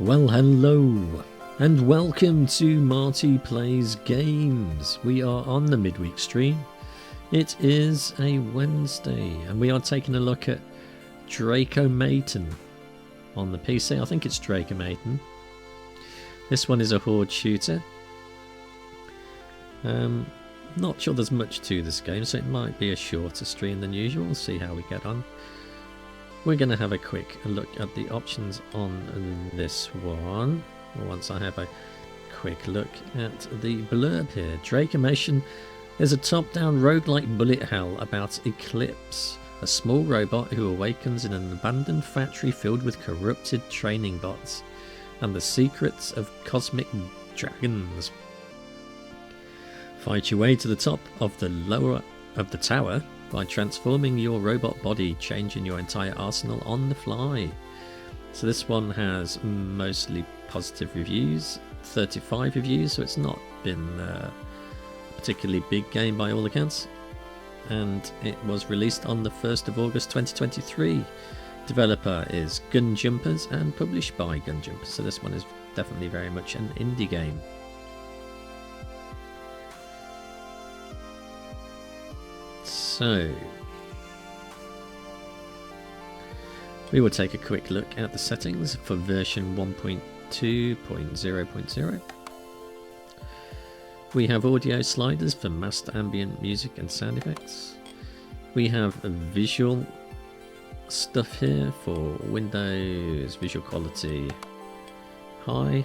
Well, hello and welcome to Marty Plays Games. We are on the midweek stream. It is a Wednesday and we are taking a look at DRACOMATON on the PC. I think it's DRACOMATON. This one is a horde shooter. Not sure there's much to this game, so it might be a shorter stream than usual. We'll see how we get on. We're going to have a quick look at the options on this one. Once I have a quick look at the blurb here. DRACOMATON is a top-down roguelike bullet hell about Eclipse, a small robot who awakens in an abandoned factory filled with corrupted training bots and the secrets of cosmic dragons. Fight your way to the top of the tower by transforming your robot body, changing your entire arsenal on the fly. So this one has mostly positive reviews, 35 reviews, so it's not been a particularly big game by all accounts. And it was released on the 1st of August 2023. Developer is Gunjumpers and published by Gunjumpers, so this one is definitely very much an indie game. So, we will take a quick look at the settings for version 1.2.0.0. We have audio sliders for master ambient music and sound effects. We have a visual stuff here for Windows, visual quality high.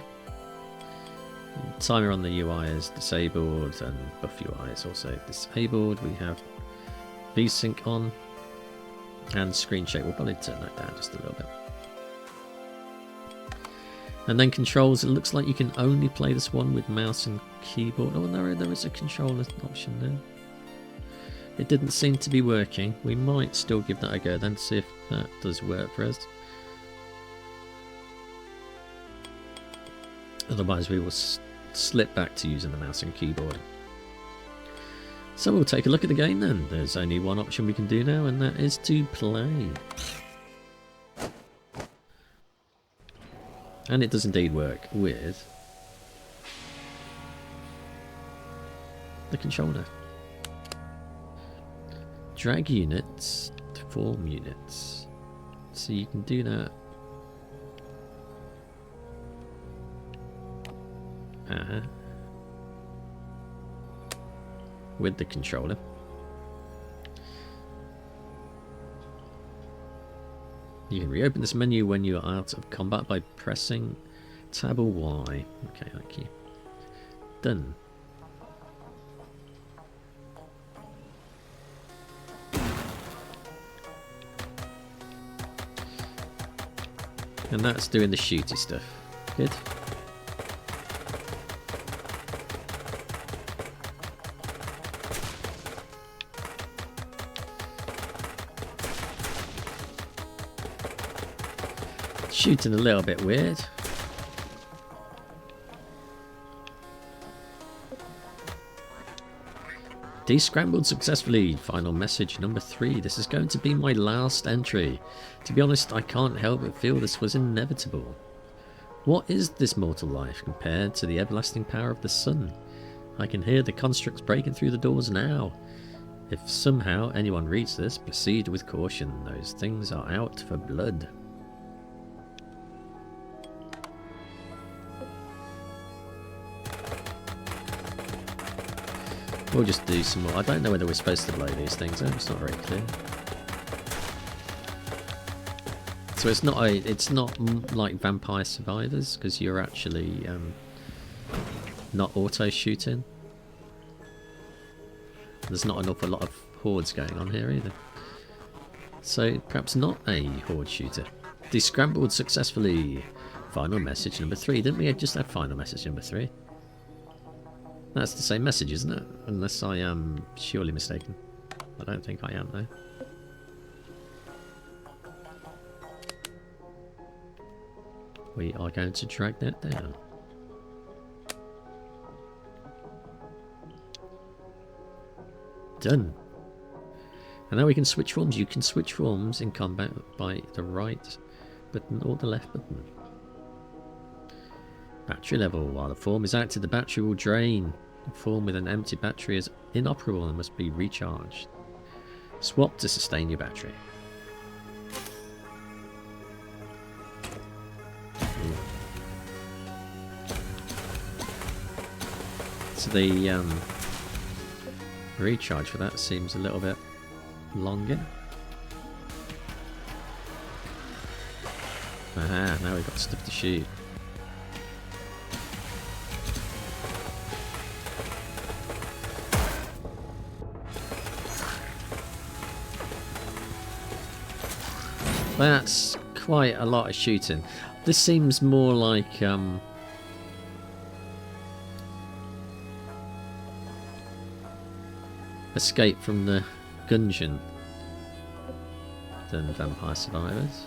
Timer on the UI is disabled and buff UI is also disabled. We have VSync on and screen shake. We'll probably turn that down just a little bit. And then controls, it looks like you can only play this one with mouse and keyboard. Oh, there is a controller option there. It didn't seem to be working. We might still give that a go then, see if that does work for us. Otherwise we will slip back to using the mouse and keyboard. So we'll take a look at the game then. There's only one option we can do now, and that is to play. And it does indeed work with the controller. Drag units to form units. So you can do that. With the controller. You can reopen this menu when you are out of combat by pressing tab or Y. Okay, thank you. Done. And that's doing the shooty stuff. Good. Shooting a little bit weird. Descrambled successfully. Final message number 3. This is going to be my last entry. To be honest, I can't help but feel this was inevitable. What is this mortal life compared to the everlasting power of the sun? I can hear the constructs breaking through the doors now. If somehow anyone reads this, proceed with caution. Those things are out for blood. We'll just do some more. I don't know whether we're supposed to blow these things out. It's not very clear. So it's not like Vampire Survivors, because you're actually not auto shooting. There's not an awful lot of hordes going on here either. So perhaps not a horde shooter. Descrambled successfully. Final message number 3. Didn't we just have final message number 3? That's the same message, isn't it? Unless I am surely mistaken. I don't think I am, though. We are going to drag that down. Done. And now we can switch forms. You can switch forms in combat by the right button or the left button. Battery level. While the form is active, the battery will drain. A form with an empty battery is inoperable and must be recharged. Swap to sustain your battery. Ooh. So the recharge for that seems a little bit longer. Aha, now we've got stuff to shoot. That's quite a lot of shooting. This seems more like Escape from the Gungeon than Vampire Survivors.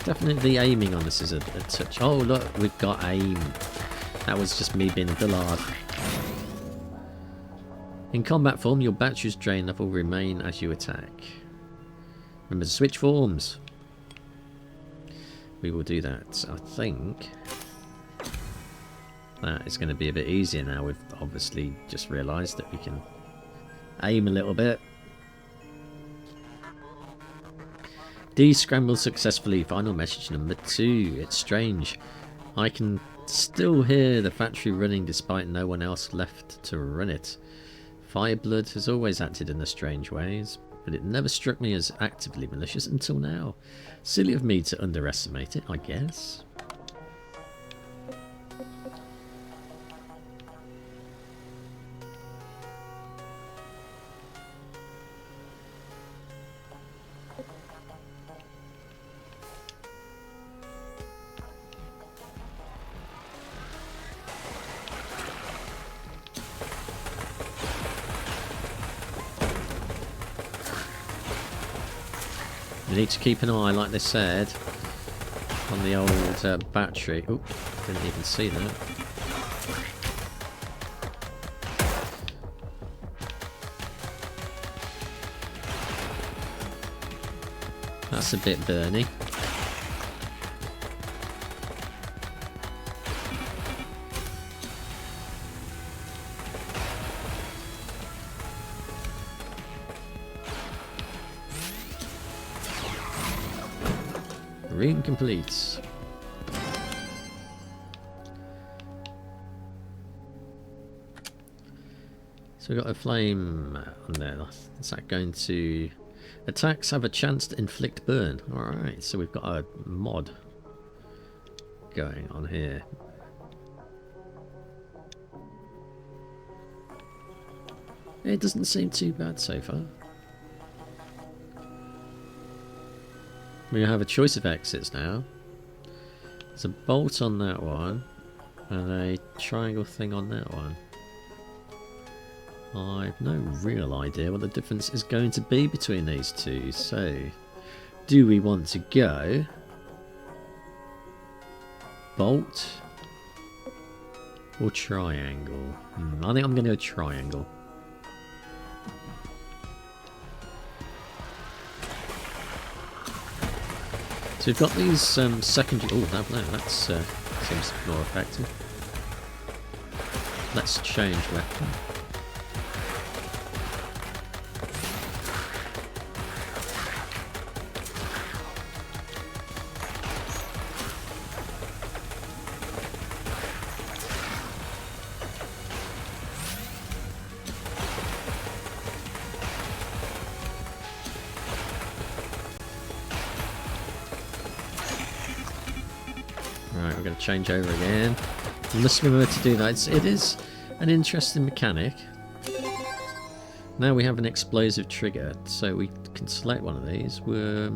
Definitely the aiming on this is a touch. Oh look, we've got aim. That was just me being a dullard. In combat form, your battery's drain level will remain as you attack. Remember to switch forms. We will do that. I think that is going to be a bit easier now. We've obviously just realised that we can aim a little bit. Descramble successfully. Final message number 2. It's strange. I can still hear the factory running despite no one else left to run it. Fireblood has always acted in the strange ways, but it never struck me as actively malicious until now. Silly of me to underestimate it, I guess. You need to keep an eye, like they said, on the old battery. Oop, didn't even see that. That's a bit burny. Room complete. So we've got a flame on there. Is that going to... Attacks have a chance to inflict burn. Alright, so we've got a mod going on here. It doesn't seem too bad so far. We have a choice of exits now. There's a bolt on that one and a triangle thing on that one. I've no real idea what the difference is going to be between these two. So, do we want to go bolt or triangle? I think I'm going to go triangle. So we've got these secondary... Oh, no, that seems more effective. Let's change weapon. Right, we're going to change over again. You must remember to do that. It is an interesting mechanic. Now we have an explosive trigger, so we can select one of these. We're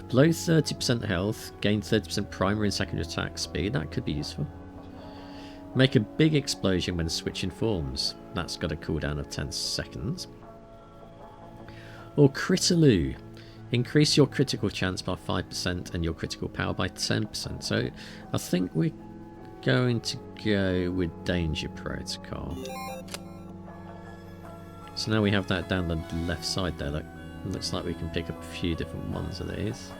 below 30% health, gain 30% primary and secondary attack speed. That could be useful. Make a big explosion when switching forms. That's got a cooldown of 10 seconds. Or Critaloo. Increase your critical chance by 5% and your critical power by 10%. So I think we're going to go with Danger Protocol. So now we have that down the left side there. Look, looks like we can pick up a few different ones of these.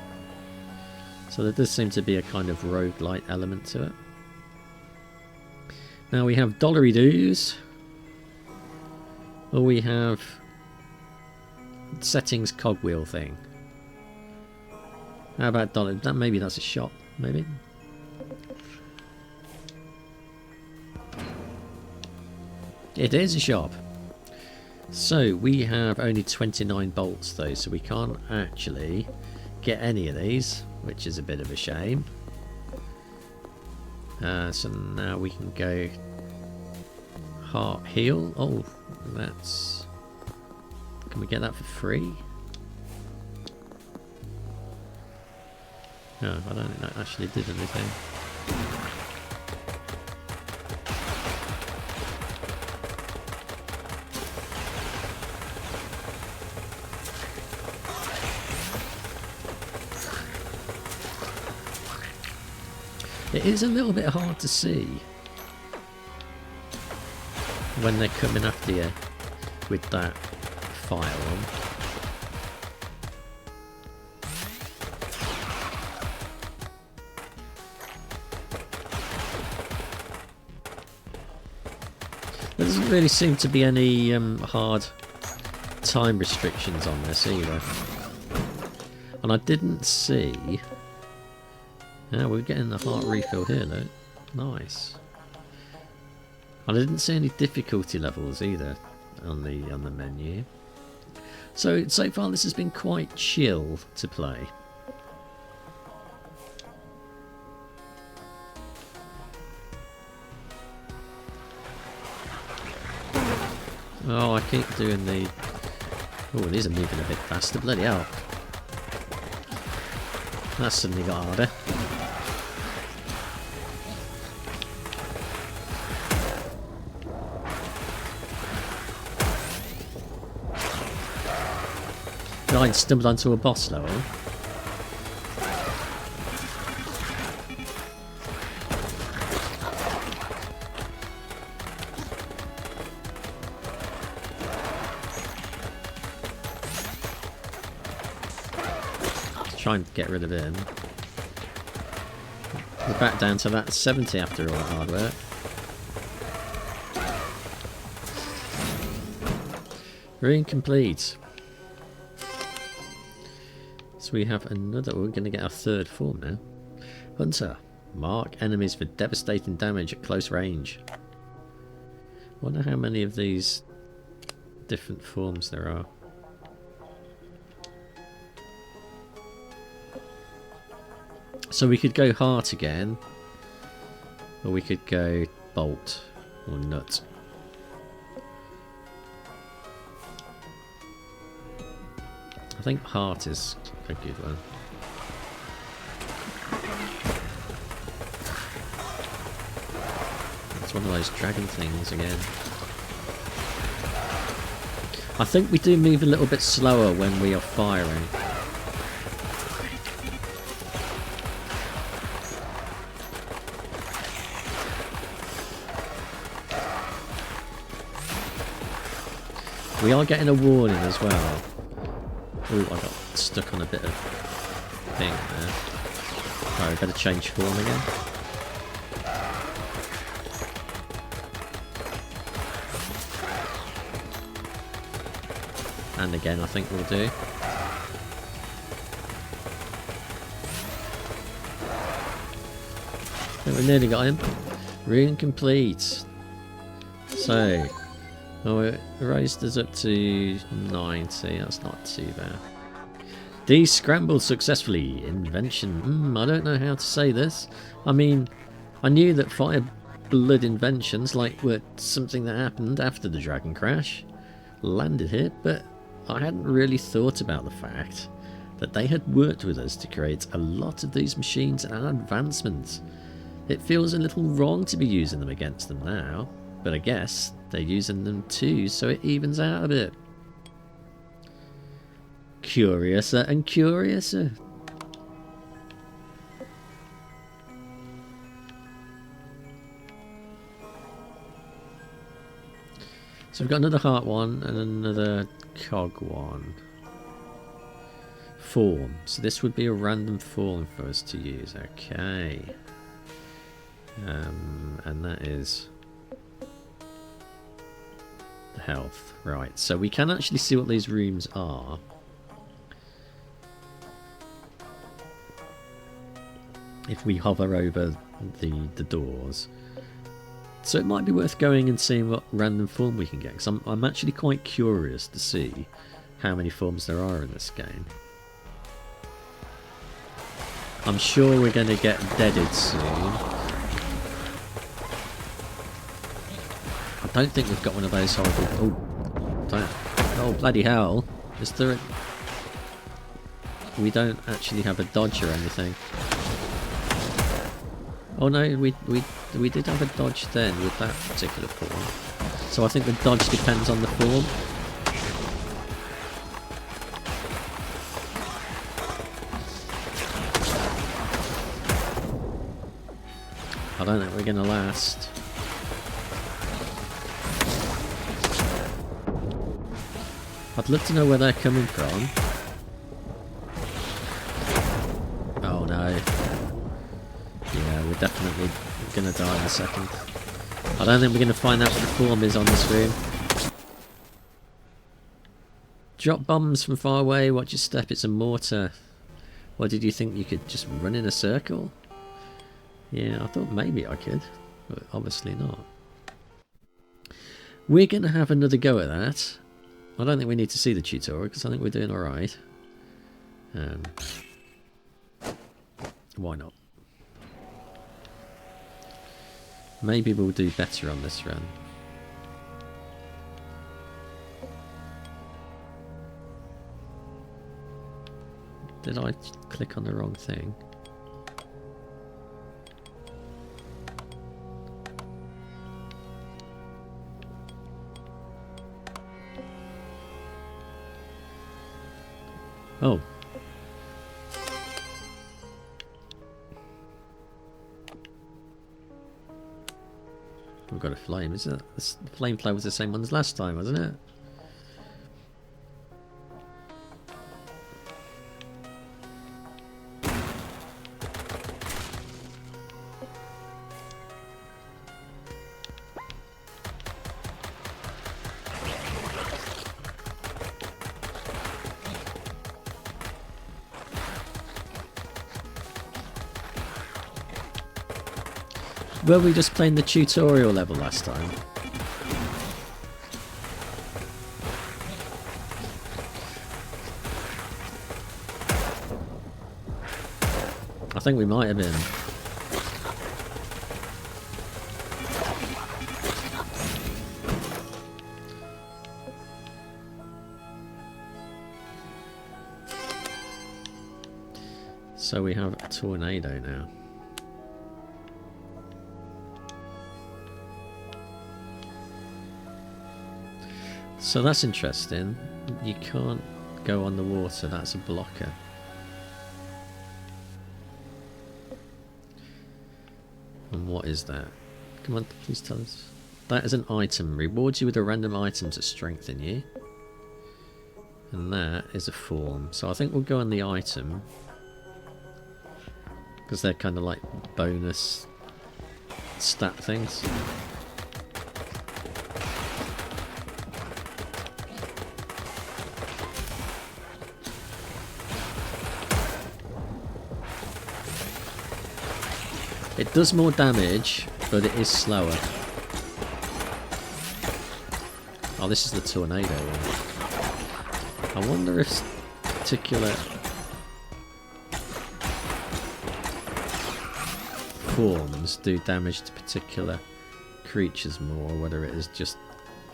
So there does seem to be a kind of roguelite element to it. Now we have Dollary Doos. Or we have settings cogwheel thing. How about dollar? Maybe that's a shop, maybe? It is a shop. So we have only 29 bolts though, so we can't actually get any of these, which is a bit of a shame. So now we can go heart heal. Oh, that's... Can we get that for free? No, I don't think that actually did anything. It is a little bit hard to see when they're coming after you with that fire on. There doesn't really seem to be any hard time restrictions on this either. And I didn't see... Yeah, we're getting the heart refill here, look. Nice. And I didn't see any difficulty levels either on the menu. So far this has been quite chill to play. Oh, I keep doing the... Oh, these are moving a bit faster, bloody hell. That's suddenly got harder. I stumbled onto a boss level. Let's try and get rid of him. We're back down to that 70 after all the hard work. Room complete. So we have another, we're going to get our third form now. Hunter. Mark enemies for devastating damage at close range. Wonder how many of these different forms there are. So we could go heart again. Or we could go bolt or nut. I think heart is a good one. It's one of those dragon things again. I think we do move a little bit slower when we are firing. We are getting a warning as well. Oh, I got stuck on a bit of thing there. Right, we better change form again. And again, I think we'll do. I think we nearly got him. Rune complete. So... Oh, it raised us up to 90, that's not too bad. Descrambled successfully. Invention. I don't know how to say this. I mean, I knew that fire blood inventions were something that happened after the Dragon Crash landed here, but I hadn't really thought about the fact that they had worked with us to create a lot of these machines and advancements. It feels a little wrong to be using them against them now, but I guess they're using them too, so it evens out a bit. Curiouser and curiouser. So we've got another heart one and another cog one. Form. So this would be a random form for us to use. Okay. And that is the health. Right. So we can actually see what these rooms are. If we hover over the doors. So it might be worth going and seeing what random form we can get, because I'm actually quite curious to see how many forms there are in this game. I'm sure we're going to get deaded soon. I don't think we've got one of those horrible... Oh, bloody hell. Is there a... We don't actually have a dodge or anything. Oh no, we did have a dodge then with that particular form. So I think the dodge depends on the form. I don't think we're going to last. I'd love to know where they're coming from. Oh no. Yeah, we're definitely going to die in a second. I don't think we're going to find out what the form is on this room. Drop bombs from far away, watch your step, it's a mortar. What, did you think you could just run in a circle? Yeah, I thought maybe I could, but obviously not. We're going to have another go at that. I don't think we need to see the tutorial because I think we're doing alright. Why not? Maybe we'll do better on this run. Did I click on the wrong thing? Oh. We've got a flame, isn't it? The flame flare was the same one as last time, wasn't it? Were we just playing the tutorial level last time? I think we might have been. So we have a tornado now. So that's interesting. You can't go on the water, that's a blocker. And what is that? Come on, please tell us. That is an item. Rewards you with a random item to strengthen you. And that is a form. So I think we'll go on the item. Because they're kind of like bonus stat things. It does more damage, but it is slower. Oh, this is the tornado one. I wonder if particular forms do damage to particular creatures more, or whether it is just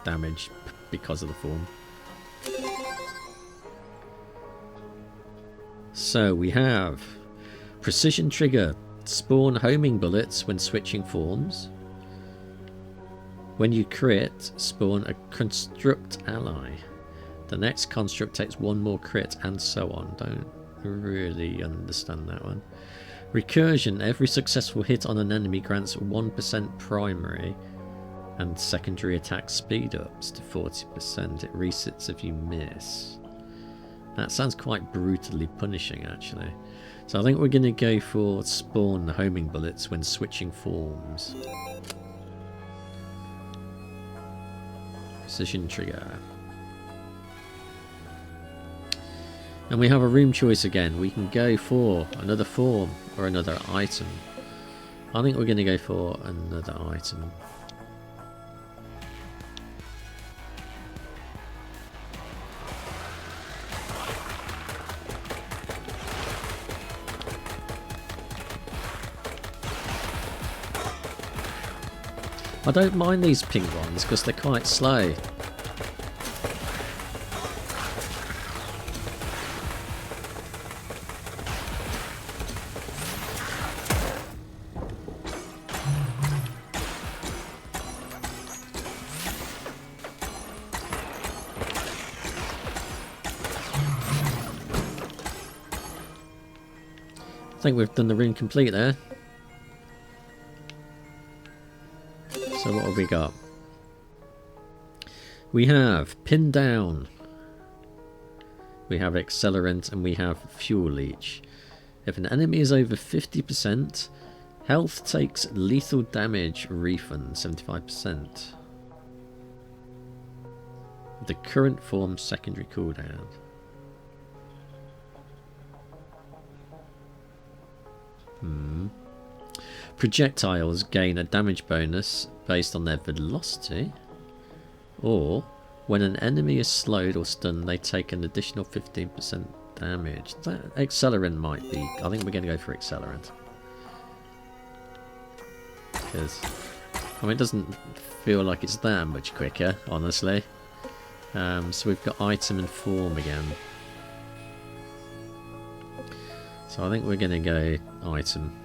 damage because of the form. So we have precision trigger. Spawn homing bullets when switching forms. When you crit, spawn a construct ally. The next construct takes one more crit, and so on. Don't really understand that one. Recursion. Every successful hit on an enemy grants 1% primary And secondary attack speed ups to 40%. It resets if you miss. That sounds quite brutally punishing, actually. So I think we're going to go for spawn homing bullets when switching forms. Precision trigger. And we have a room choice again. We can go for another form or another item. I think we're going to go for another item. I don't mind these pink ones because they're quite slow. I think we've done the room complete there. So what have we got? We have pin down, we have accelerant, and we have fuel leech. If an enemy is over 50%, health takes lethal damage refund 75%. The current form secondary cooldown. Projectiles gain a damage bonus based on their velocity, or when an enemy is slowed or stunned, they take an additional 15% damage. That accelerant might be. I think we're going to go for accelerant because it doesn't feel like it's that much quicker, honestly. So we've got item and form again. So I think we're going to go item.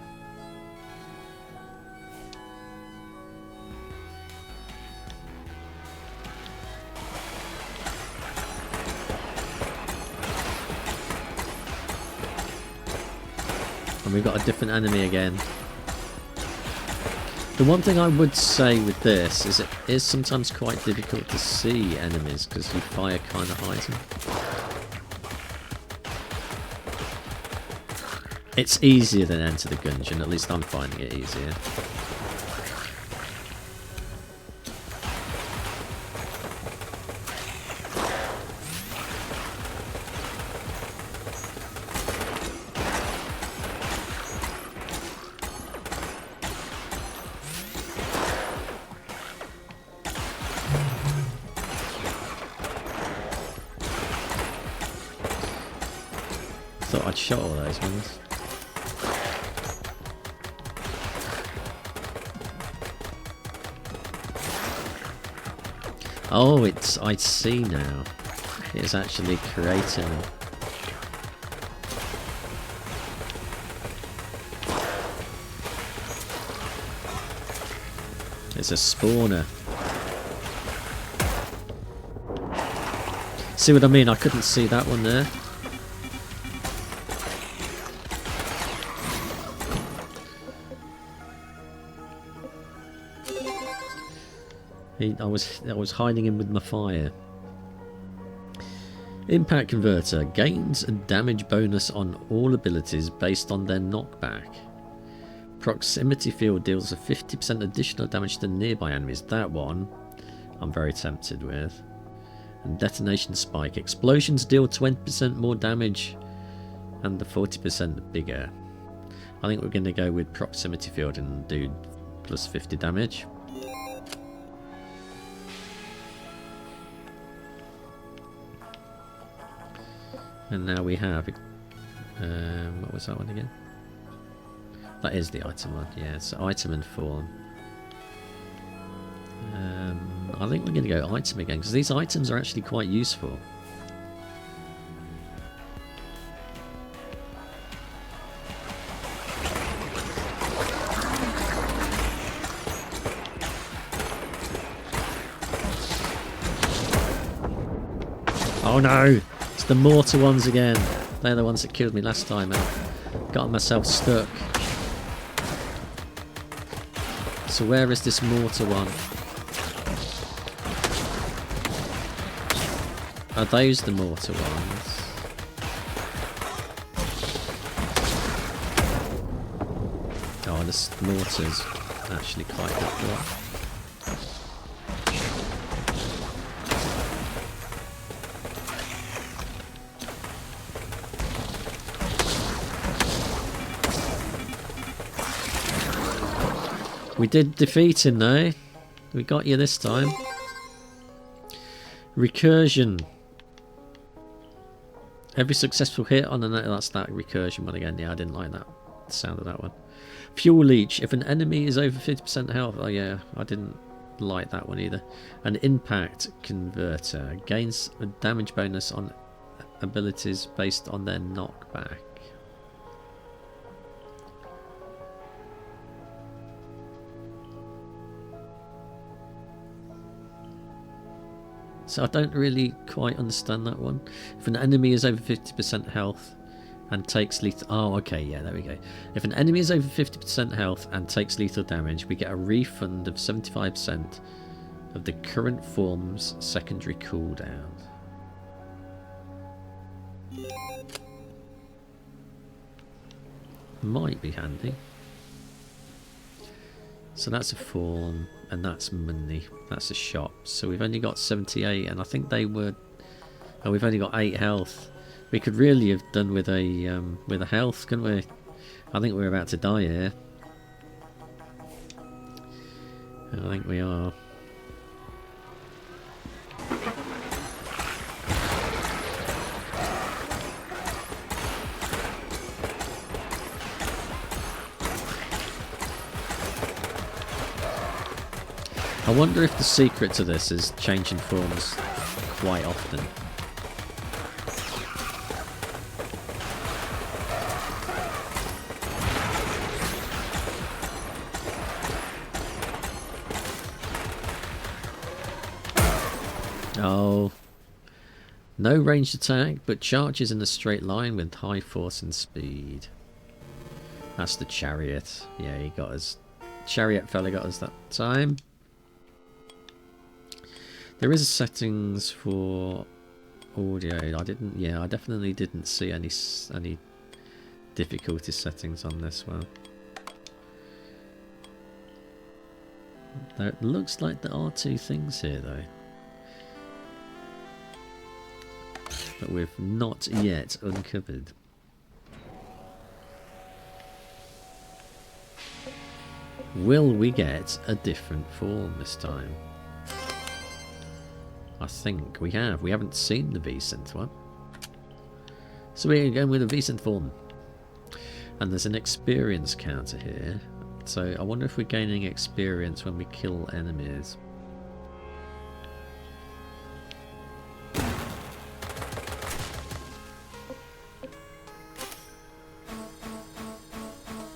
And we've got a different enemy again. The one thing I would say with this is it is sometimes quite difficult to see enemies because you fire kind of high. It's easier than Enter the Gungeon, at least I'm finding it easier. Thought I'd shot all those ones. Oh, I see now. It's actually creating. It's a spawner. See what I mean? I couldn't see that one there. I was hiding him with my fire. Impact Converter gains a damage bonus on all abilities based on their knockback. Proximity Field deals a 50% additional damage to nearby enemies. That one I'm very tempted with. And Detonation Spike. Explosions deal 20% more damage and the 40% bigger. I think we're going to go with Proximity Field and do plus 50 damage. And now we have, what was that one again? That is the item one, yeah, so item and form. I think we're going to go item again, because these items are actually quite useful. Oh no! It's the mortar ones again. They're the ones that killed me last time out. Got myself stuck. So where is this mortar one? Are those the mortar ones? Oh, this mortar's actually quite good. We did defeat him though. We got you this time. Recursion. Every successful hit on the net. That's that recursion one again. Yeah, I didn't like that sound of that one. Fuel leech. If an enemy is over 50% health. Oh yeah, I didn't like that one either. An impact converter. Gains a damage bonus on abilities based on their knockback. So I don't really quite understand that one. If an enemy is over 50% health and takes lethal... Oh, okay, yeah, there we go. If an enemy is over 50% health and takes lethal damage, we get a refund of 75% of the current form's secondary cooldown. Might be handy. So that's a form, and that's money. That's a shop. So we've only got 78, and I think they were... Oh, we've only got 8 health. We could really have done with a health, couldn't we? I think we're about to die here. I think we are. I wonder if the secret to this is changing forms quite often. Oh. No ranged attack, but charges in a straight line with high force and speed. That's the chariot. Yeah, he got us. Chariot fella got us that time. There is settings for audio. I definitely didn't see any difficulty settings on this one. There looks like there are 2 things here though, that we've not yet uncovered. Will we get a different form this time? I think we have. We haven't seen the V-synth one. So we're going with a V-synth form. And there's an experience counter here. So I wonder if we're gaining experience when we kill enemies.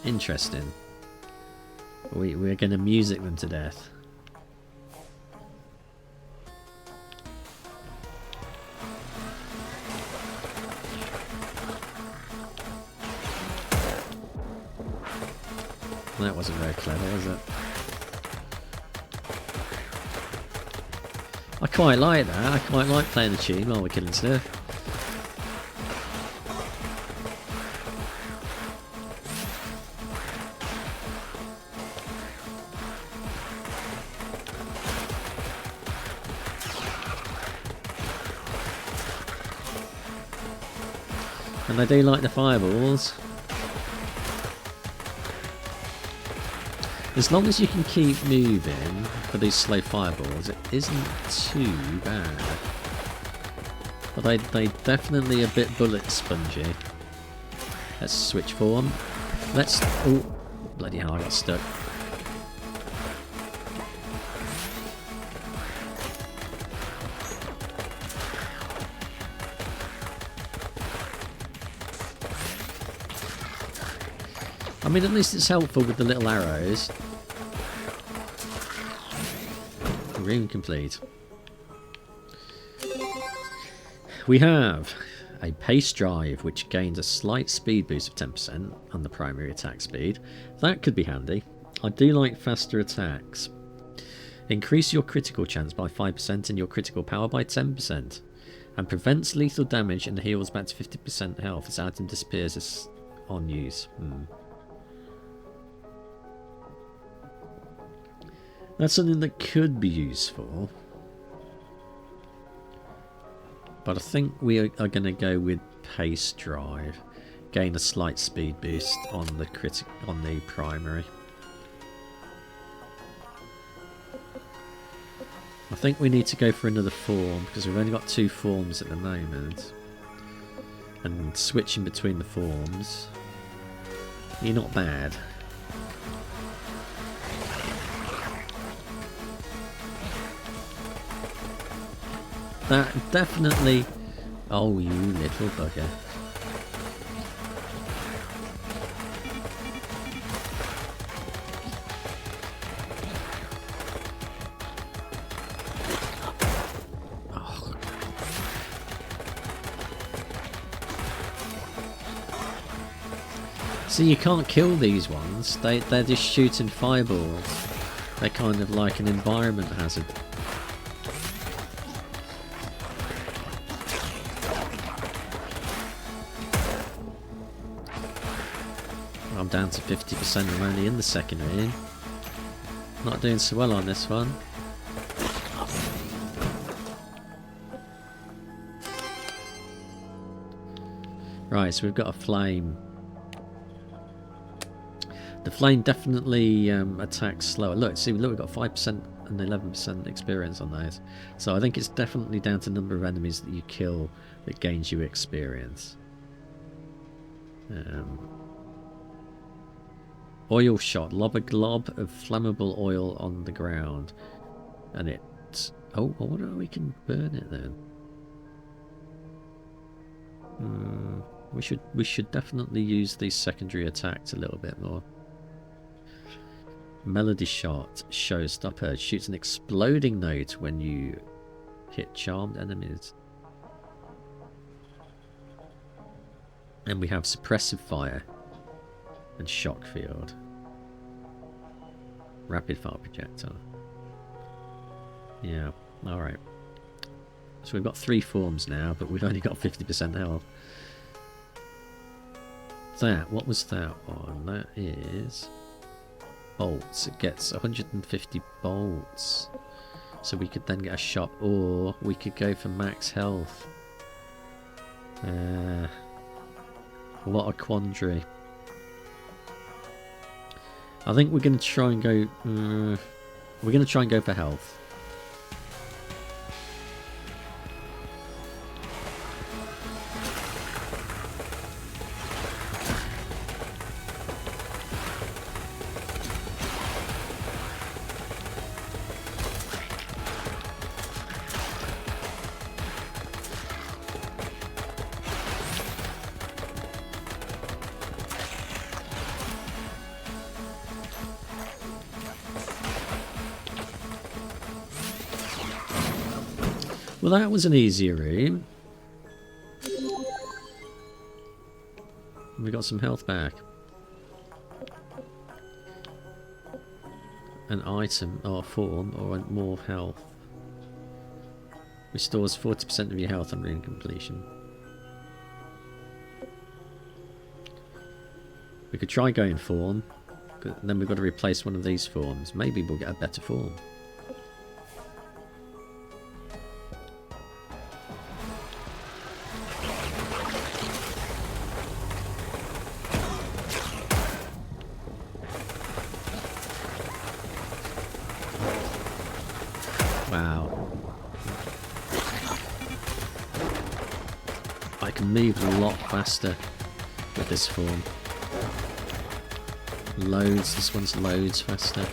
Interesting. We're going to music them to death. That wasn't very clever, was it? I quite like that. I quite like playing the tune while we're killing stuff. And I do like the fireballs. As long as you can keep moving for these slow fireballs, it isn't too bad. But they definitely a bit bullet spongy. Let's switch form. Let's... Oh, bloody hell, I got stuck. I mean, at least it's helpful with the little arrows. Room complete. We have a pace drive, which gains a slight speed boost of 10% on the primary attack speed. That could be handy. I do like faster attacks. Increase your critical chance by 5% and your critical power by 10%. and prevents lethal damage and heals back to 50% health. This item disappears as on use. That's something that could be useful. But I think we are going to go with Pace Drive. Gain a slight speed boost on the primary. I think we need to go for another form because we've only got 2 forms at the moment. And switching between the forms, you're not bad. That definitely... Oh, you little bugger. Oh. See, you can't kill these ones. They're just shooting fireballs. They're kind of like an environment hazard. I'm down to 50%. I'm only in the second ring. Not doing so well on this one. Right, so we've got a flame. The flame definitely attacks slower. Look, we've got 5% and 11% experience on those. So I think it's definitely down to the number of enemies that you kill that gains you experience. Oil shot. Lob a glob of flammable oil on the ground. And it... Oh, I wonder how we can burn it then. We should definitely use these secondary attacks a little bit more. Melody shot. Showstopper. Shoots an exploding note when you hit charmed enemies. And we have suppressive fire. And shock field. Rapid fire projectile. Yeah, alright. So we've got 3 forms now, but we've only got 50% health. What was that one? That is bolts. It gets 150 bolts. So we could then get a shot, or we could go for max health. What a quandary. I think we're going to try and go... we're going to try and go for health. Well, that was an easier room. We got some health back. An item or a form or more health. Restores 40% of your health on room completion. We could try going form, but then we've got to replace one of these forms. Maybe we'll get a better form. Move a lot faster with this form. Loads. This one's loads faster.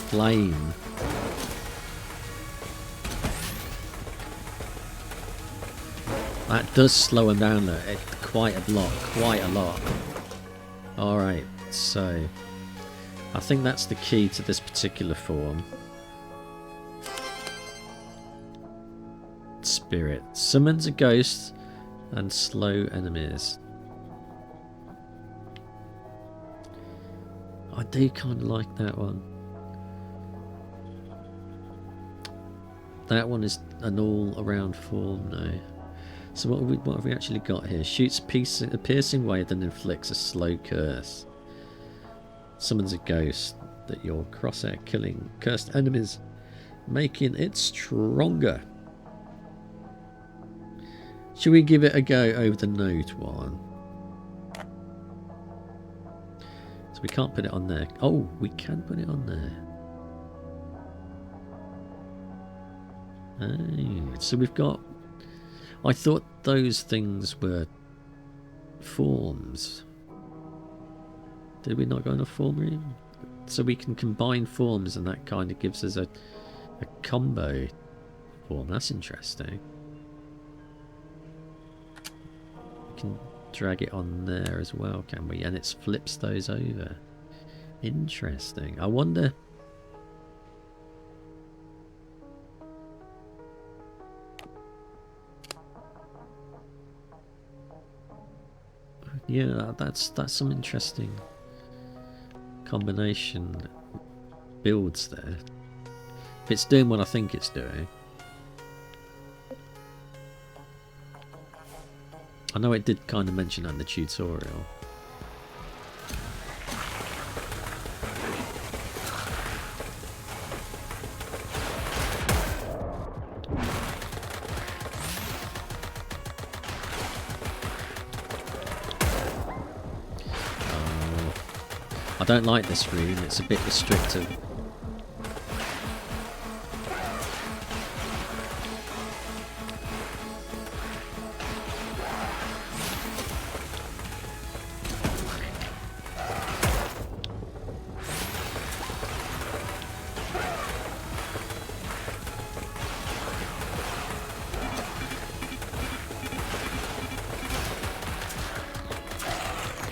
Flame. That does slow them down though. Quite a lot. Alright, so I think that's the key to this particular form. Spirit. Summons a ghost and slow enemies. I do kind of like that one. That one is an all-around form now. So what have we actually got here? Shoots a piercing wave and inflicts a slow curse. Summons a ghost that your crosshair killing cursed enemies, making it stronger. Should we give it a go over the Note one? So we can't put it on there. Oh, we can put it on there. Oh, so we've got... I thought those things were forms. Did we not go in a form room? So we can combine forms and that kind of gives us a combo form. That's interesting. We can drag it on there as well, can we? And it flips those over. Interesting. I wonder... Yeah, that's some interesting combination builds there. If it's doing what I think it's doing. I know it did kind of mention that in the tutorial. I don't like this room, it's a bit restrictive.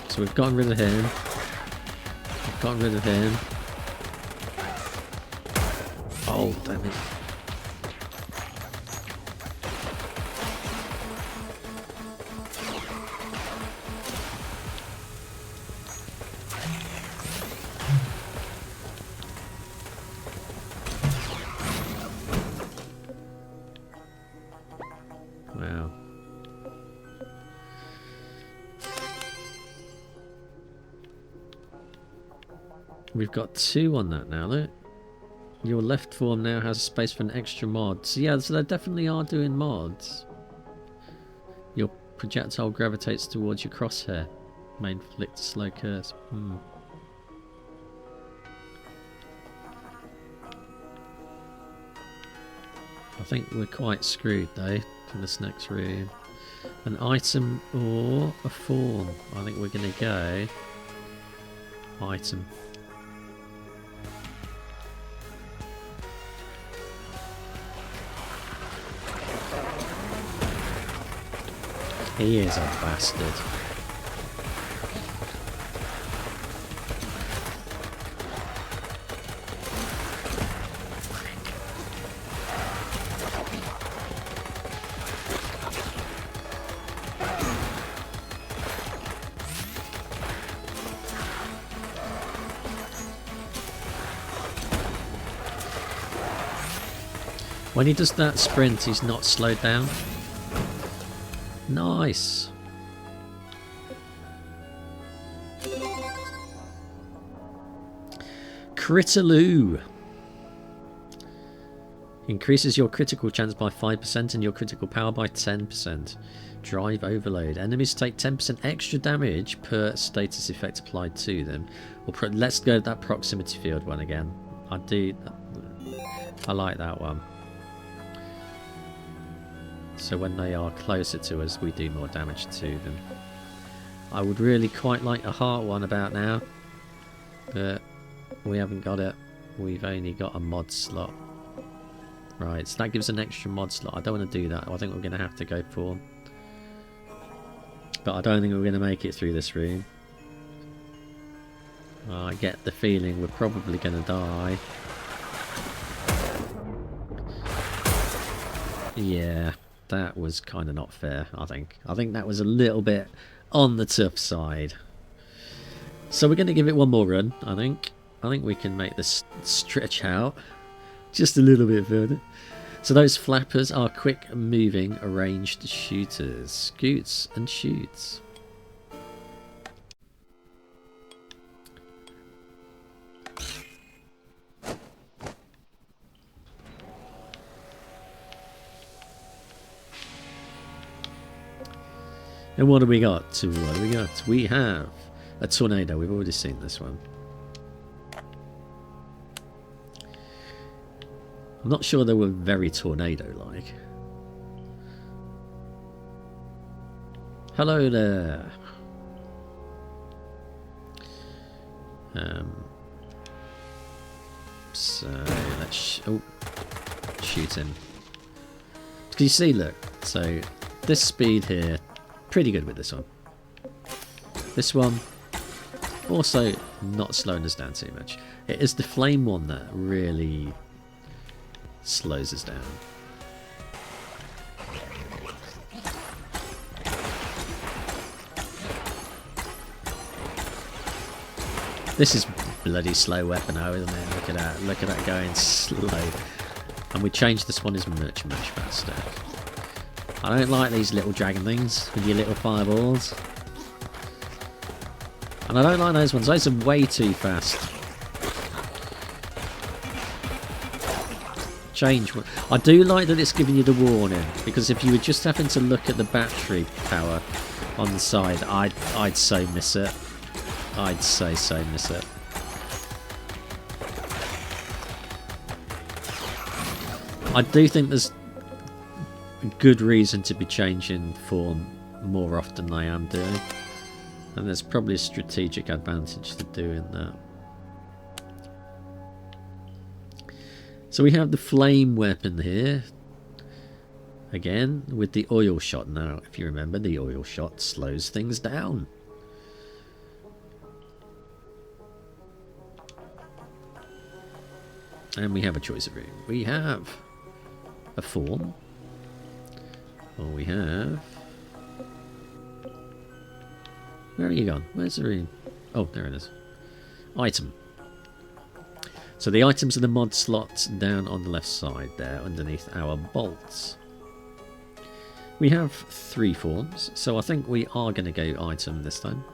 So we've gotten rid of him. Got rid of him. Oh, damn it. Wow. We've got 2 on that now, look. Your left form now has space for an extra mod. So yeah, so they definitely are doing mods. Your projectile gravitates towards your crosshair. May inflict a slow curse. I think we're quite screwed though for this next room. An item or a form. I think we're going to go item. He is a bastard. When he does that sprint, he's not slowed down. Nice. Critaloo. Increases your critical chance by 5% and your critical power by 10%. Drive overload. Enemies take 10% extra damage per status effect applied to them. Let's go that proximity field one again. I like that one. So when they are closer to us, we do more damage to them. I would really quite like a heart one about now, but we haven't got it. We've only got a mod slot. Right, so that gives an extra mod slot. I don't want to do that. I think we're going to have to go for. But I don't think we're going to make it through this room. I get the feeling we're probably going to die. Yeah. That was kind of not fair, I think. I think that was a little bit on the tough side. So we're going to give it one more run, I think. I think we can make this stretch out just a little bit further. So those flappers are quick moving ranged shooters. Scoots and shoots. And what do we got? What do we got? We have a tornado. We've already seen this one. I'm not sure they were very tornado-like. Hello there. So let's shoot him. Can you see? Look. So this speed here, pretty good with this one. This one also not slowing us down too much. It is the flame one that really slows us down. This is bloody slow weapon, isn't it? Look at that. Look at that going slow. And we changed this one is much faster. I don't like these little dragon things with your little fireballs. And I don't like those ones. Those are way too fast. Change. I do like that it's giving you the warning, because if you were just having to look at the battery power on the side, I'd so miss it. I'd so miss it. I do think there's good reason to be changing form more often than I am doing, and there's probably a strategic advantage to doing that. So we have the flame weapon here, again with the oil shot. Now if you remember, the oil shot slows things down. And we have a choice of room. We have a form, or we have... Where are you gone? Where's the room? Oh, there it is. Item. So the items are the mod slots down on the left side there, underneath our bolts. We have 3 forms, so I think we are going to go item this time.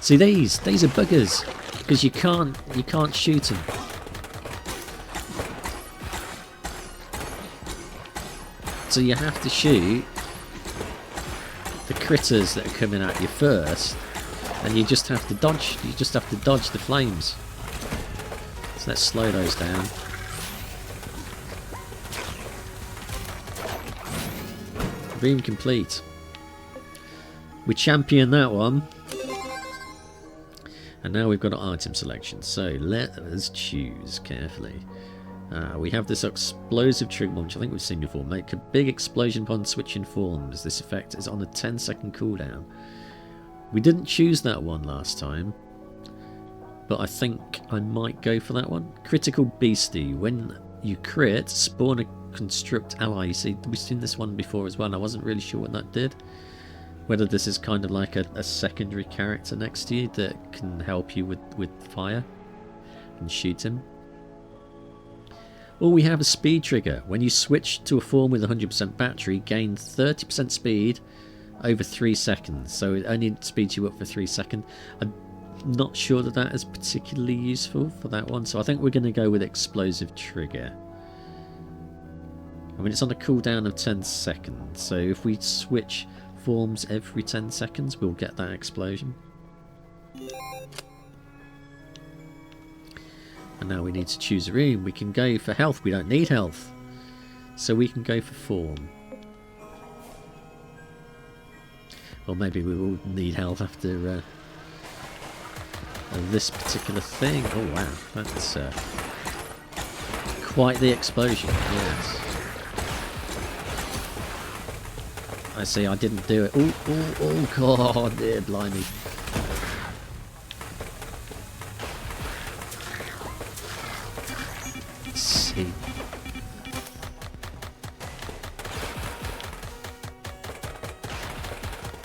See, these are buggers, because you can't shoot them. So you have to shoot the critters that are coming at you first, and you just have to dodge. You just have to dodge the flames. So let's slow those down. Room complete. We champion that one. And now we've got an item selection. So let us choose carefully. We have this explosive trigger bomb, which I think we've seen before. Make a big explosion upon switching forms. This effect is on a 10-second cooldown. We didn't choose that one last time, but I think I might go for that one. Critical Beastie. When you crit, spawn a construct ally. You see, we've seen this one before as well, and I wasn't really sure what that did. Whether this is kind of like a secondary character next to you that can help you with fire and shoot him. Or we have a speed trigger. When you switch to a form with 100% battery, gain 30% speed over 3 seconds. So it only speeds you up for 3 seconds. I'm not sure that that is particularly useful for that one. So I think we're going to go with explosive trigger. I mean, it's on a cooldown of 10 seconds. So if we switch forms every 10 seconds, we'll get that explosion. And now we need to choose a room. We can go for health. We don't need health, so we can go for form. Or maybe we will need health after this particular thing. Oh wow, that's quite the explosion. Yes. I see, I didn't do it. Oh god, dear blimey. Let's see.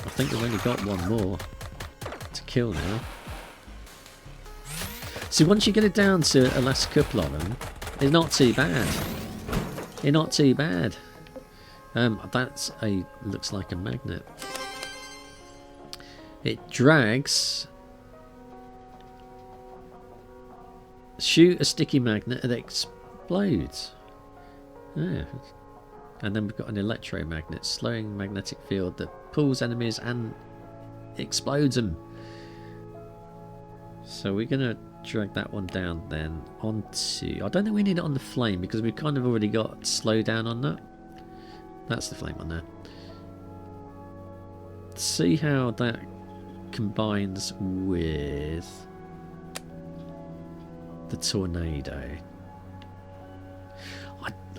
I think we've only got one more to kill now. See, once you get it down to a last couple of them, it's not too bad. It's not too bad. That's a, looks like a magnet. It drags. Shoot a sticky magnet and it explodes. Yeah. And then we've got an electromagnet, slowing magnetic field that pulls enemies and explodes them. So we're going to drag that one down then onto... I don't think we need it on the flame because we've kind of already got slow down on that. That's the flame on there. See how that combines with the tornado.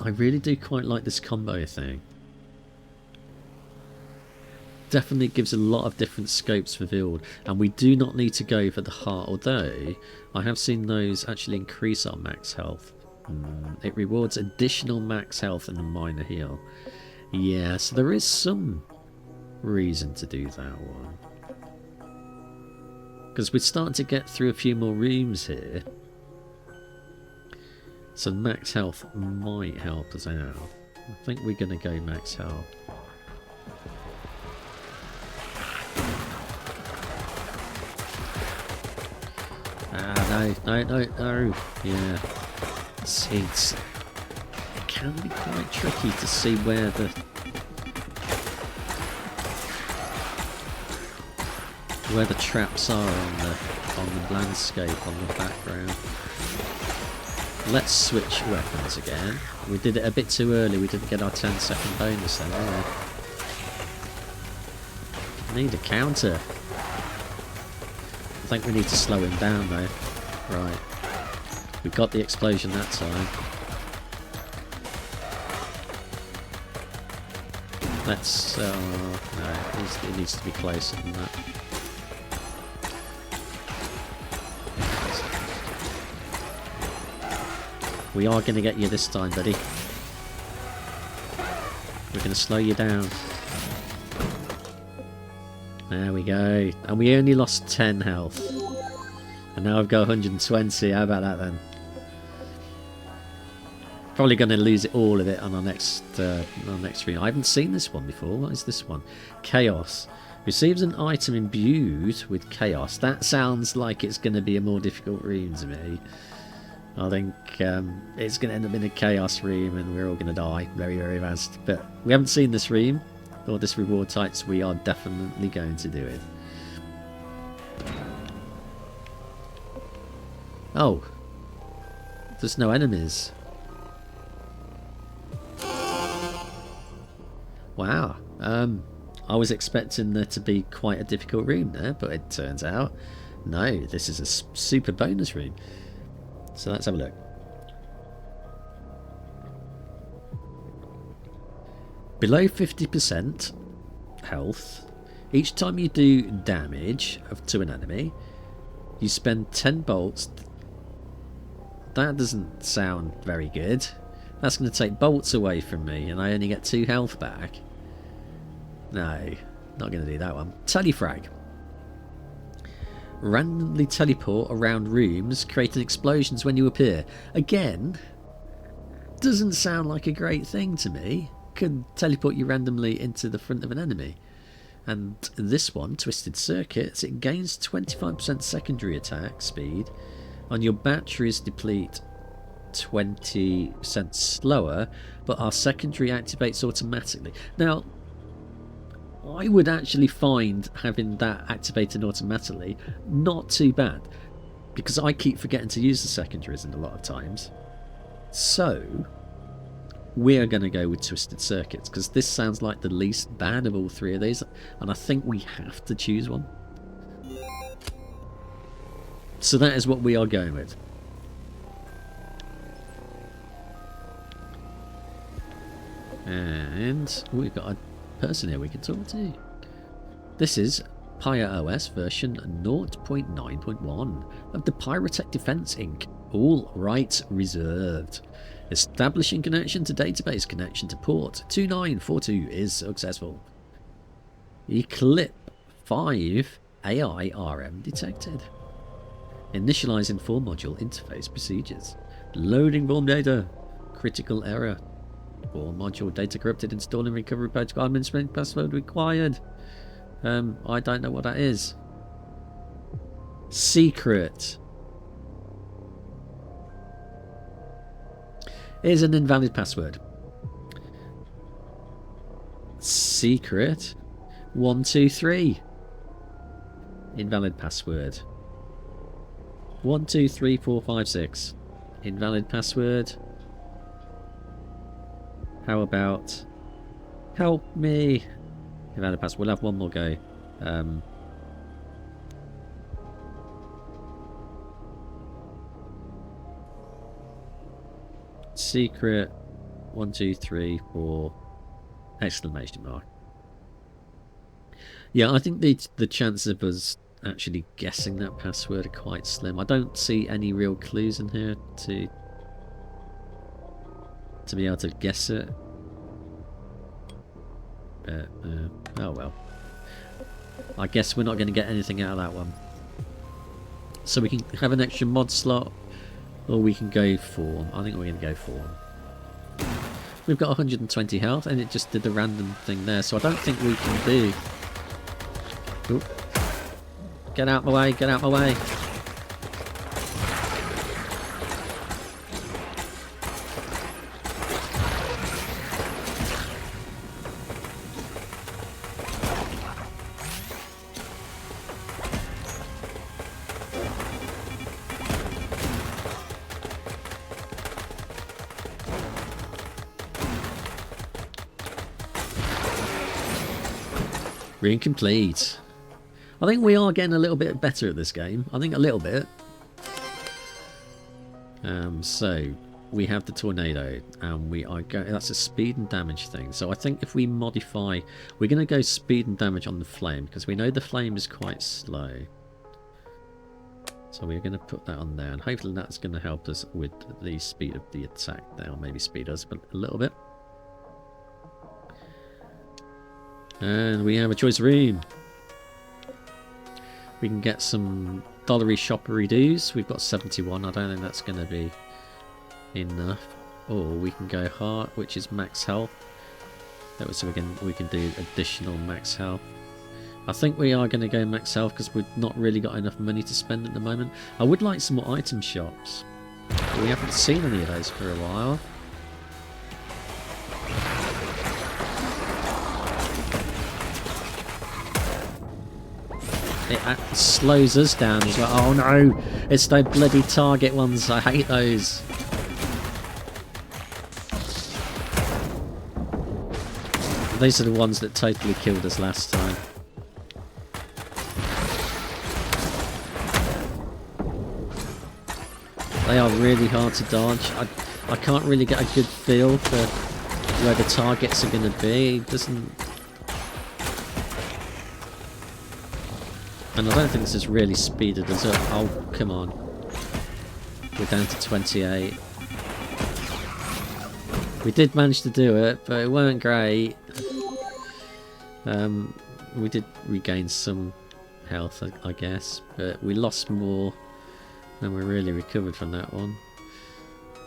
I really do quite like this combo thing. Definitely gives a lot of different scopes for build, and we do not need to go for the heart, although I have seen those actually increase our max health. It rewards additional max health and a minor heal. Yeah, so there is some reason to do that one. Because we're starting to get through a few more rooms here. So max health might help us out. I think we're going to go max health. Ah, no. Yeah. It can be quite tricky to see where the traps are on the landscape, on the background. Let's switch weapons again. We did it a bit too early. We didn't get our 10-second bonus then, did we? Need a counter. I think we need to slow him down though. Right. We got the explosion that time. Let's... no, it needs to be closer than that. We are going to get you this time, buddy. We're going to slow you down. There we go. And we only lost 10 health. And now I've got 120. How about that then? Probably going to lose it, all of it on our next stream. I haven't seen this one before. What is this one? Chaos. Receives an item imbued with chaos. That sounds like it's going to be a more difficult room to me. I think it's going to end up in a chaos room and we're all going to die very, very fast. But we haven't seen this room or this reward type, so we are definitely going to do it. Oh. There's no enemies. Wow. I was expecting there to be quite a difficult room there, but it turns out, no, this is a super bonus room. So let's have a look. Below 50% health, each time you do damage to an enemy, you spend 10 bolts. That doesn't sound very good. That's going to take bolts away from me and I only get 2 health back. No, not going to do that one. Telefrag. Randomly teleport around rooms, creating explosions when you appear. Again, doesn't sound like a great thing to me. Could teleport you randomly into the front of an enemy. And this one, Twisted Circuits, it gains 25% secondary attack speed. On your batteries deplete 20% slower, but our secondary activates automatically. Now, I would actually find having that activated automatically not too bad, because I keep forgetting to use the secondaries in a lot of times. So we're going to go with Twisted Circuits, because this sounds like the least bad of all three of these, and I think we have to choose one. So that is what we are going with. And we've got a person here we can talk to. This is PyOS version 0.9.1 of the Pyrotech Defense Inc. All rights reserved. Establishing connection to database. Connection to port 2942 is successful. Eclipse 5 AI RM detected. Initializing 4 module interface procedures. Loading ROM data. Critical error. 4 module data corrupted. Installing recovery protocol. Administrating password required. I don't know what that is. Secret. Is an invalid password. Secret 123. Invalid password. 123456. Invalid password. How about help me? Invalid password. We'll have one more go. Secret 1234 exclamation mark. Yeah, I think the chances of us actually guessing that password are quite slim. I don't see any real clues in here to be able to guess it. But oh well. I guess we're not going to get anything out of that one. So we can have an extra mod slot, or we can go form. I think we're going to go form. We've got 120 health, and it just did the random thing there, so I don't think we can do... Ooh. Get out my way, get out my way. Incomplete. I think we are getting a little bit better at this game. I think a little bit. So we have the tornado, and we are going. That's a speed and damage thing. So I think if we modify, we're going to go speed and damage on the flame because we know the flame is quite slow. So we're going to put that on there, and hopefully that's going to help us with the speed of the attack. There, maybe speed us a little bit. And we have a choice room. We can get some dollary shoppery doos. We've got 71. I don't think that's going to be enough. Or we can go heart, which is max health. So we can do additional max health. I think we are going to go max health because we've not really got enough money to spend at the moment. I would like some more item shops. We haven't seen any of those for a while. It slows us down as well. Oh no! It's those bloody target ones. I hate those. These are the ones that totally killed us last time. They are really hard to dodge. I can't really get a good feel for where the targets are going to be. It doesn't... And I don't think this has really speeded us up. Oh, come on. We're down to 28. We did manage to do it, but it weren't great. We did regain some health, I guess, but we lost more than we really recovered from that one.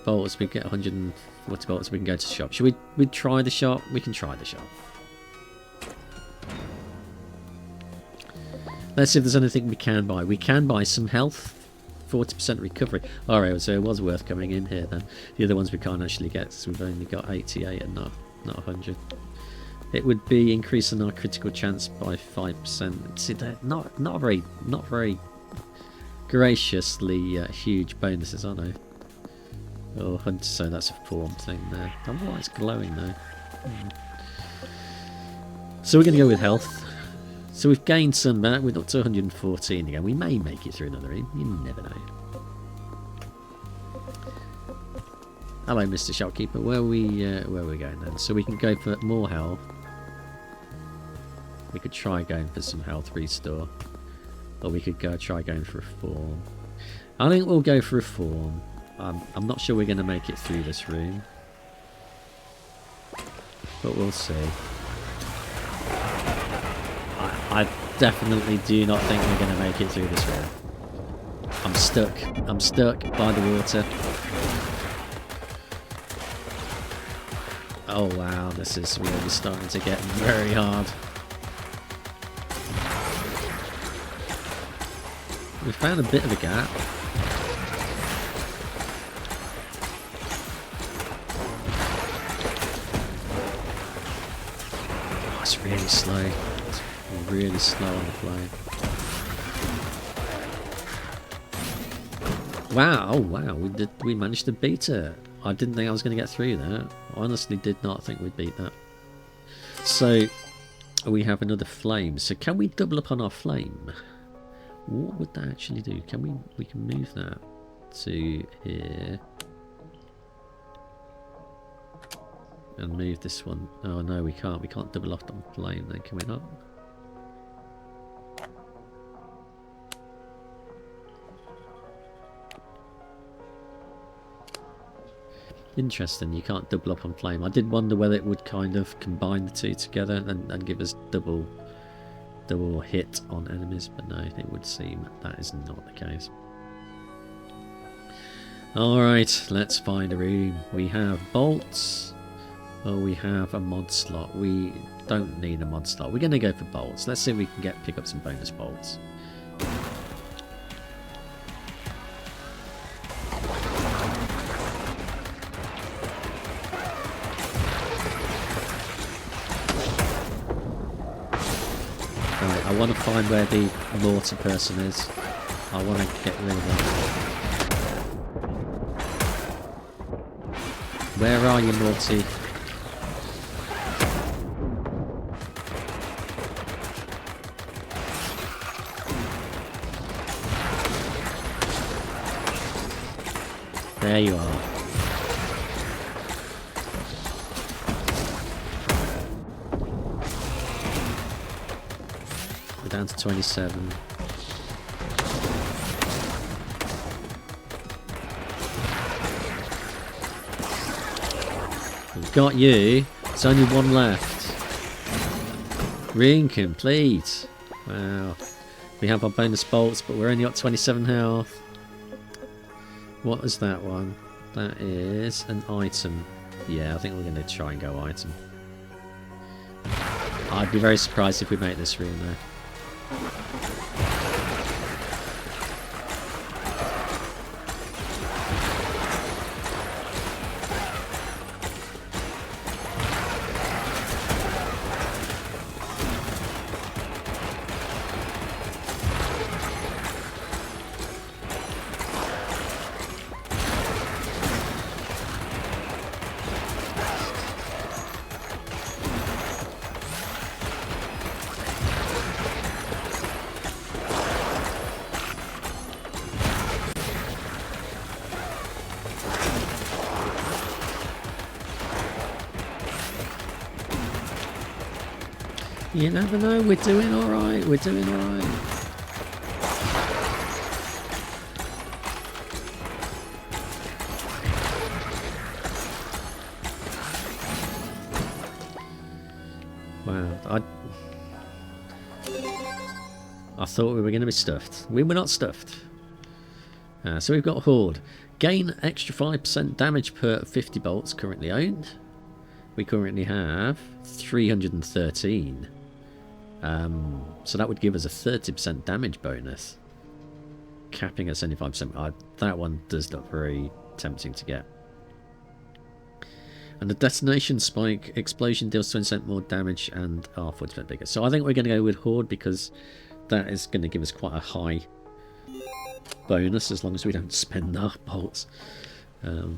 Bolts, we get 140 bolts, we can go to the shop. Should we try the shop? We can try the shop. Let's see if there's anything we can buy. We can buy some health, 40% recovery. Alright, so it was worth coming in here then. The other ones we can't actually get, so we've only got 88 and not 100. It would be increasing our critical chance by 5%. See, they're not very graciously huge bonuses, are they? Oh, Hunter, so that's a form thing there. I don't know why it's glowing though. So we're going to go with health. So we've gained some back. We're up to 114 again. We may make it through another room. You never know. Hello, Mr. Shopkeeper. Where are we going then? So we can go for more health. We could try going for some health restore. Or we could try going for a form. I think we'll go for a form. I'm not sure we're going to make it through this room. But we'll see. I definitely do not think we're going to make it through this room. I'm stuck. I'm stuck by the water. Oh wow, this is really starting to get very hard. We found a bit of a gap. Oh, it's really slow. It's really slow on the plane. Wow, oh wow, we managed to beat it. I didn't think I was going to get through that. I honestly did not think we'd beat that. So we have another flame. So can we double up on our flame? What would that actually do? Can we can move that to here and move this one. Oh no, we can't. We can't double up on flame then, can we not? Interesting, you can't double up on flame. I did wonder whether it would kind of combine the two together and give us double hit on enemies, but no, it would seem that is not the case. Alright, let's find a room. We have bolts. Oh, we have a mod slot. We don't need a mod slot. We're going to go for bolts. Let's see if we can pick up some bonus bolts. I want to find where the mortar person is. I want to get rid of them. Where are you, Morty? There you are. We're down to 27. We've got you. There's only one left. Ring complete. Wow. We have our bonus bolts, but we're only at 27 health. What is that one? That is an item. Yeah, I think we're going to try and go item. I'd be very surprised if we make this room though. You never know, we're doing alright, we're doing alright. Wow, I thought we were going to be stuffed. We were not stuffed. So we've got Horde. Gain extra 5% damage per 50 bolts currently owned. We currently have 313. So that would give us a 30% damage bonus, capping at 75%. That one does look very tempting to get. And the detonation spike explosion deals 20% more damage and are 40% bigger. So I think we're going to go with Horde because that is going to give us quite a high bonus as long as we don't spend our bolts. That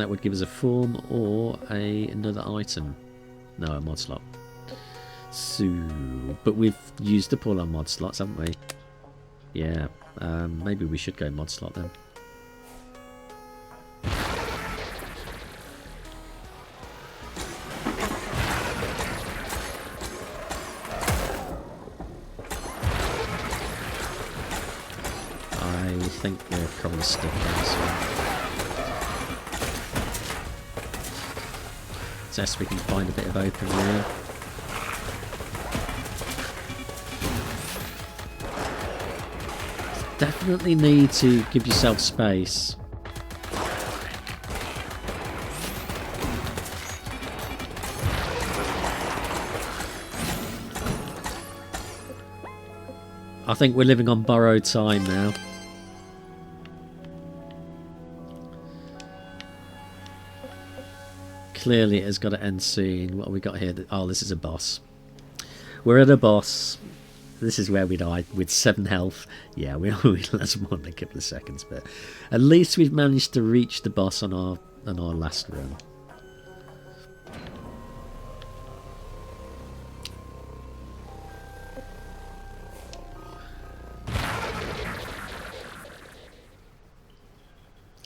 would give us a form or another item. No, a mod slot. So, but we've used up all our mod slots, haven't we? Yeah, maybe we should go mod slot then. I think we're probably stuck there as well. Yes, we can find a bit of open room. definitely need to give yourself space. I think we're living on borrowed time now. Clearly it has got to end soon. What have we got here? Oh, this is a boss. We're at a boss. This is where we died with 7 health. Yeah, we lost more than a couple of seconds, but at least we've managed to reach the boss on our last run.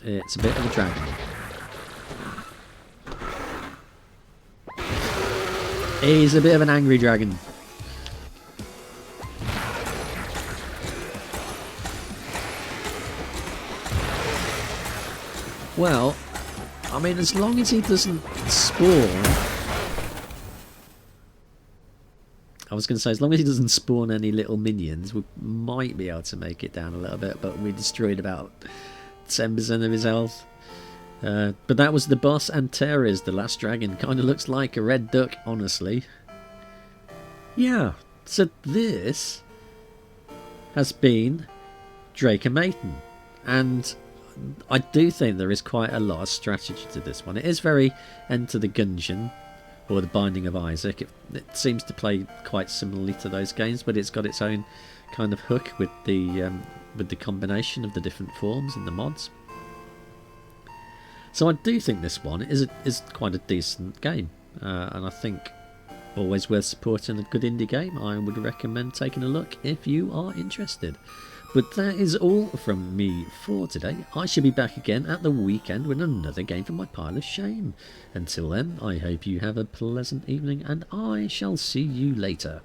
It's a bit of a dragon. He's a bit of an angry dragon. Well, I mean, as long as he doesn't spawn... I was going to say, as long as he doesn't spawn any little minions, we might be able to make it down a little bit, but we destroyed about 10% of his health. But that was the boss, and Terra is the last dragon. Kind of looks like a red duck, honestly. Yeah, so this has been DRACOMATON, and I do think there is quite a lot of strategy to this one. It is very Enter the Gungeon, or the Binding of Isaac. It seems to play quite similarly to those games, but it's got its own kind of hook with the combination of the different forms and the mods. So I do think this one is quite a decent game, and I think always worth supporting a good indie game. I would recommend taking a look if you are interested. But that is all from me for today. I shall be back again at the weekend with another game from my pile of shame. Until then, I hope you have a pleasant evening, and I shall see you later.